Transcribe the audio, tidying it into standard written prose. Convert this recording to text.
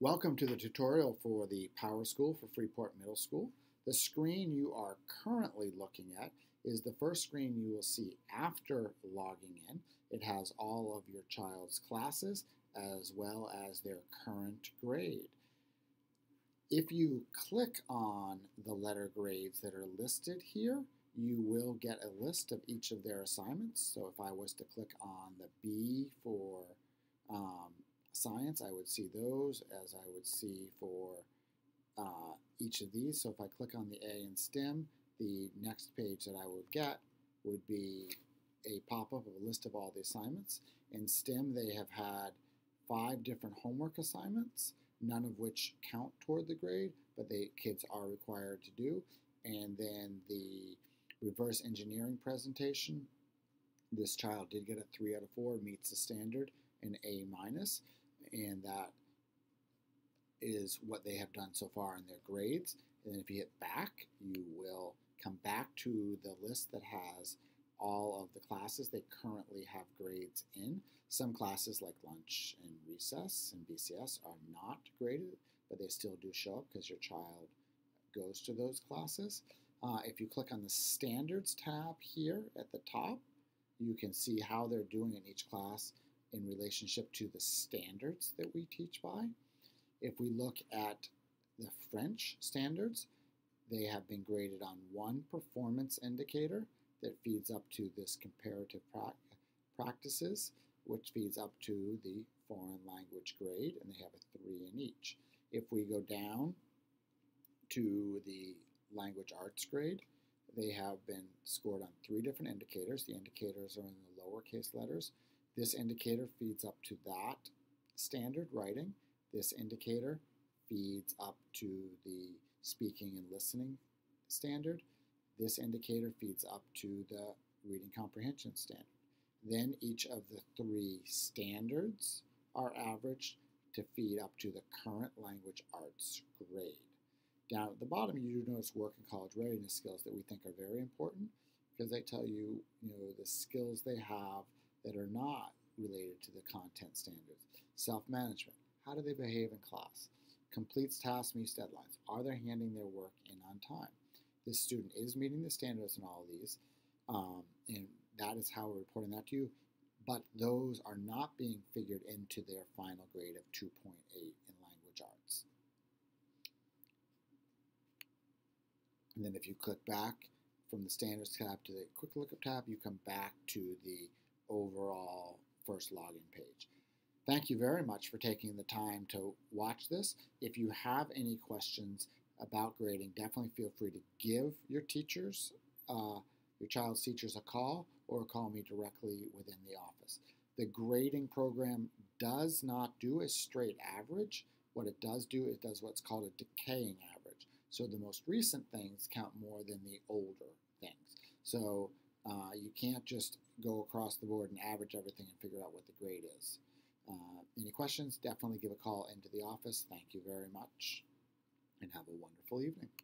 Welcome to the tutorial for the Powerschool for Freeport Middle School. The screen you are currently looking at is the first screen you will see after logging in. It has all of your child's classes as well as their current grade. If you click on the letter grades that are listed here, you will get a list of each of their assignments. So if I was to click on the B for science, I would see those as I would see for each of these. So if I click on the A in STEM, the next page that I would get would be a pop-up of a list of all the assignments. In STEM, they have had 5 different homework assignments, none of which count toward the grade, but kids are required to do. And then the reverse engineering presentation, this child did get a 3 out of 4, meets the standard, an A-, and that is what they have done so far in their grades. And then if you hit back, you will come back to the list that has all of the classes they currently have grades in. Some classes like lunch and recess and BCS are not graded, but they still do show up because your child goes to those classes. If you click on the Standards tab here at the top, you can see how they're doing in each class in relationship to the standards that we teach by. If we look at the French standards, they have been graded on one performance indicator that feeds up to this comparative practices, which feeds up to the foreign language grade, and they have a 3 in each. If we go down to the language arts grade, they have been scored on 3 different indicators. The indicators are in the lowercase letters. This indicator feeds up to that standard writing. This indicator feeds up to the speaking and listening standard. This indicator feeds up to the reading comprehension standard. Then each of the 3 standards are averaged to feed up to the current language arts grade. Down at the bottom, you do notice work and college readiness skills that we think are very important because they tell you, the skills they have that are not related to the content standards. Self-management. How do they behave in class? Completes tasks, meets deadlines. Are they handing their work in on time? This student is meeting the standards in all of these, and that is how we're reporting that to you, but those are not being figured into their final grade of 2.8 in language arts. And then if you click back from the standards tab to the quick lookup tab, you come back to the overall first login page. Thank you very much for taking the time to watch this. If you have any questions about grading, definitely feel free to give your teachers, your child's teachers a call, or call me directly within the office. The grading program does not do a straight average. What it does do, it does what's called a decaying average. So the most recent things count more than the older things. So you can't just go across the board and average everything and figure out what the grade is. Any questions, definitely give a call into the office. Thank you very much, and have a wonderful evening.